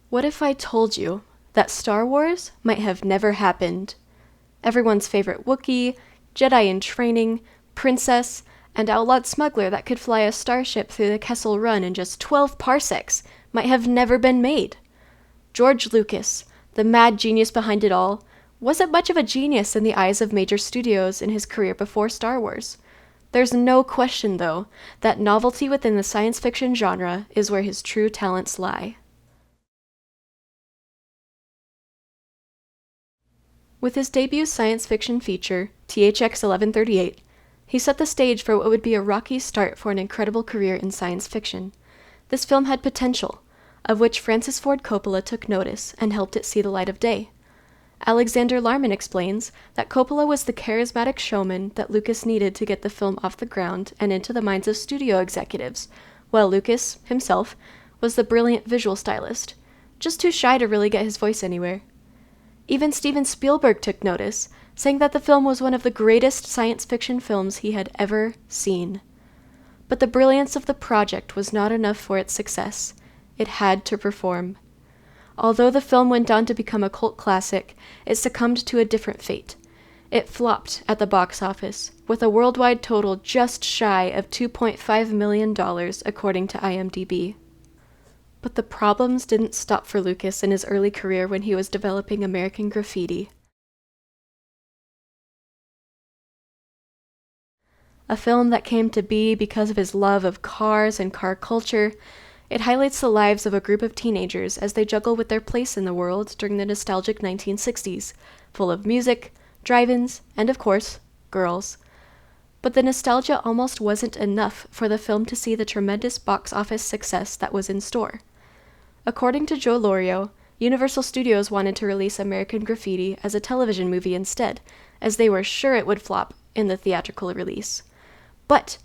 What if I told you that Star Wars might have never happened? Everyone's favorite Wookiee, Jedi in training, princess, and outlawed smuggler that could fly a starship through the Kessel Run in just 12 parsecs might have never been made. George Lucas, the mad genius behind it all, wasn't much of a genius in the eyes of major studios in his career before Star Wars. There's no question, though, that novelty within the science fiction genre is where his true talents lie. With his debut science fiction feature, THX 1138, he set the stage for what would be a rocky start for an incredible career in science fiction. This film had potential, of which Francis Ford Coppola took notice and helped it see the light of day. Alexander Larman explains that Coppola was the charismatic showman that Lucas needed to get the film off the ground and into the minds of studio executives, while Lucas, himself, was the brilliant visual stylist, just too shy to really get his voice anywhere. Even Steven Spielberg took notice, saying that the film was one of the greatest science fiction films he had ever seen. But the brilliance of the project was not enough for its success. It had to perform. Although the film went on to become a cult classic, it succumbed to a different fate. It flopped at the box office, with a worldwide total just shy of $2.5 million, according to IMDb. But the problems didn't stop for Lucas in his early career when he was developing American Graffiti. A film that came to be because of his love of cars and car culture, it highlights the lives of a group of teenagers as they juggle with their place in the world during the nostalgic 1960s, full of music, drive-ins, and of course, girls. But the nostalgia almost wasn't enough for the film to see the tremendous box office success that was in store. According to Joe Lorio, Universal Studios wanted to release American Graffiti as a television movie instead, as they were sure it would flop in the theatrical release. But,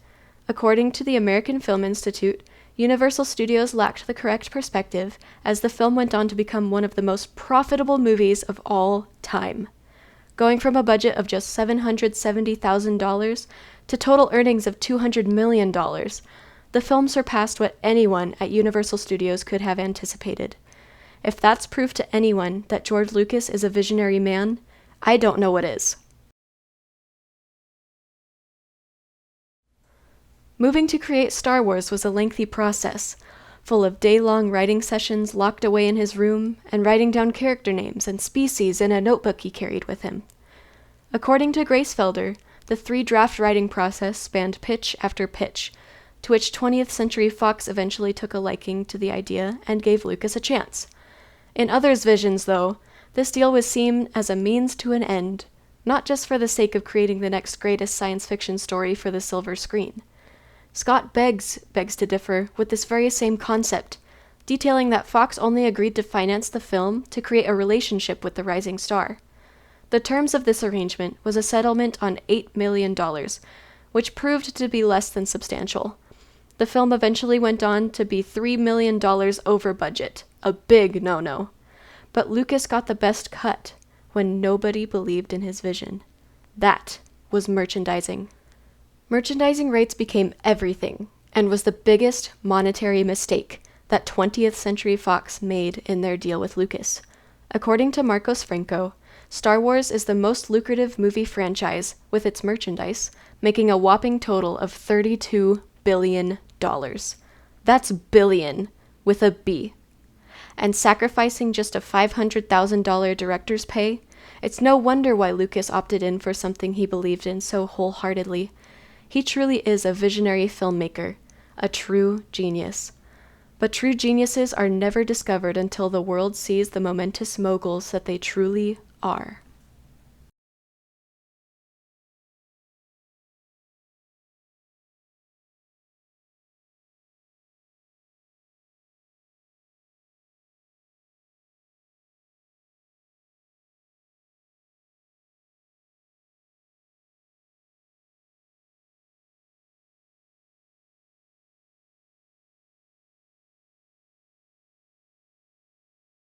according to the American Film Institute, Universal Studios lacked the correct perspective, as the film went on to become one of the most profitable movies of all time. Going from a budget of just $770,000 to total earnings of $200 million, the film surpassed what anyone at Universal Studios could have anticipated. If that's proof to anyone that George Lucas is a visionary man, I don't know what is. Moving to create Star Wars was a lengthy process, full of day-long writing sessions locked away in his room and writing down character names and species in a notebook he carried with him. According to Grace Felder, the 3-draft writing process spanned pitch after pitch, to which 20th Century Fox eventually took a liking to the idea and gave Lucas a chance. In others' visions, though, this deal was seen as a means to an end, not just for the sake of creating the next greatest science fiction story for the silver screen. Scott begs to differ with this very same concept, detailing that Fox only agreed to finance the film to create a relationship with the rising star. The terms of this arrangement was a settlement on $8 million, which proved to be less than substantial. The film eventually went on to be $3 million over budget, a big no-no. But Lucas got the best cut when nobody believed in his vision. That was merchandising. Merchandising rights became everything, and was the biggest monetary mistake that 20th Century Fox made in their deal with Lucas. According to Marcos Franco, Star Wars is the most lucrative movie franchise with its merchandise, making a whopping total of $32 billion. That's billion, with a B. And sacrificing just a $500,000 director's pay, it's no wonder why Lucas opted in for something he believed in so wholeheartedly. He truly is a visionary filmmaker, a true genius. But true geniuses are never discovered until the world sees the momentous moguls that they truly are.